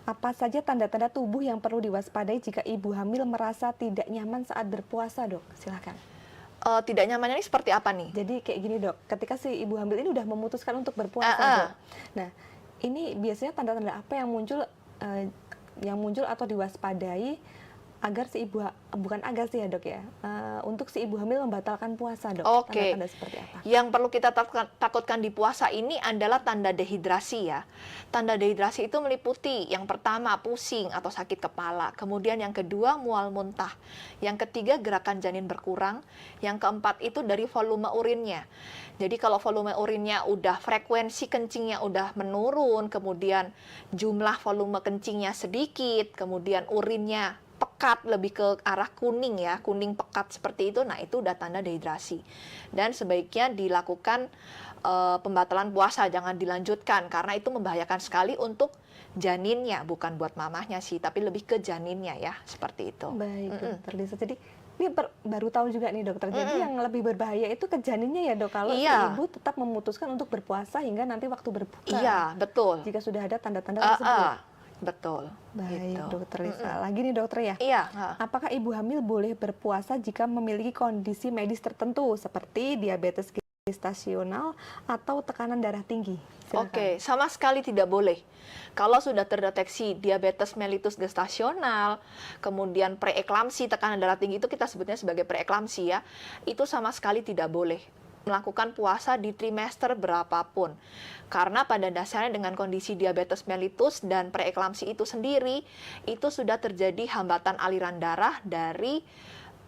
Apa saja tanda-tanda tubuh yang perlu diwaspadai jika ibu hamil merasa tidak nyaman saat berpuasa, Dok? Silahkan. Tidak nyamannya ini seperti apa nih? Jadi kayak gini, Dok, ketika si ibu hamil ini udah memutuskan untuk berpuasa, Dok. Nah, ini biasanya tanda-tanda apa yang muncul atau diwaspadai agar si ibu, bukan agar sih ya, Dok ya, untuk si ibu hamil membatalkan puasa, Dok? Oke. Tanda-tanda seperti apa? Yang perlu kita takutkan di puasa ini adalah tanda dehidrasi ya. Tanda dehidrasi itu meliputi yang pertama pusing atau sakit kepala, kemudian yang kedua mual muntah, yang ketiga gerakan janin berkurang, yang keempat itu dari volume urinnya. Jadi kalau volume urinnya udah, frekuensi kencingnya udah menurun, kemudian jumlah volume kencingnya sedikit, kemudian urinnya pekat, lebih ke arah kuning ya, kuning pekat seperti itu, nah itu udah tanda dehidrasi. Dan sebaiknya dilakukan pembatalan puasa, jangan dilanjutkan karena itu membahayakan sekali untuk janinnya, bukan buat mamahnya sih, tapi lebih ke janinnya ya, seperti itu. Baik, Dokter Lisa. Jadi ini baru tahu juga nih, Dokter. Jadi yang lebih berbahaya itu ke janinnya ya, Dok, kalau si ibu tetap memutuskan untuk berpuasa hingga nanti waktu berbuka. Iya, betul. Jika sudah ada tanda-tanda tersebut. Betul. Baik, gitu. Dokter Lisa. Lagi nih, Dokter ya. Iya. Apakah ibu hamil boleh berpuasa jika memiliki kondisi medis tertentu seperti diabetes gestasional atau tekanan darah tinggi? Silakan. Oke, sama sekali tidak boleh. Kalau sudah terdeteksi diabetes mellitus gestasional, kemudian preeklamsi, tekanan darah tinggi itu kita sebutnya sebagai preeklamsi ya, itu sama sekali tidak boleh melakukan puasa di trimester berapapun. Karena pada dasarnya dengan kondisi diabetes mellitus dan preeklamsi itu sendiri, itu sudah terjadi hambatan aliran darah dari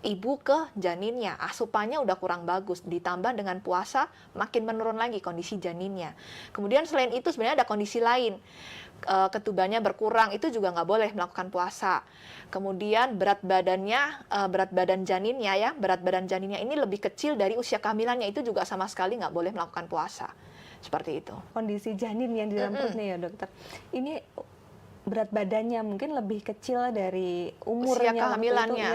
ibu ke janinnya, asupannya udah kurang bagus, ditambah dengan puasa makin menurun lagi kondisi janinnya. Kemudian selain itu sebenarnya ada kondisi lain, ketubannya berkurang, itu juga nggak boleh melakukan puasa. Kemudian berat badan janinnya ya, berat badan janinnya ini lebih kecil dari usia kehamilannya, itu juga sama sekali nggak boleh melakukan puasa. Seperti itu. Kondisi janin yang di dalam perutnya ya, Dokter. Ini berat badannya mungkin lebih kecil dari umurnya, usia kehamilannya.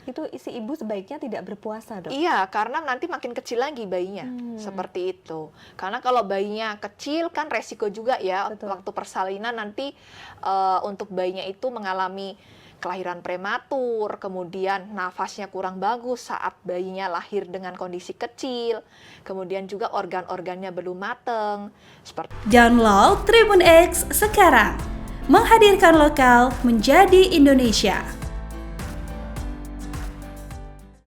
Itu isi ibu sebaiknya tidak berpuasa, Dok? Iya, karena nanti makin kecil lagi bayinya, seperti itu. Karena kalau bayinya kecil kan resiko juga ya, waktu persalinan nanti untuk bayinya itu mengalami kelahiran prematur, kemudian nafasnya kurang bagus saat bayinya lahir dengan kondisi kecil, kemudian juga organ-organnya belum mateng. Download Tribun X sekarang, menghadirkan lokal menjadi Indonesia.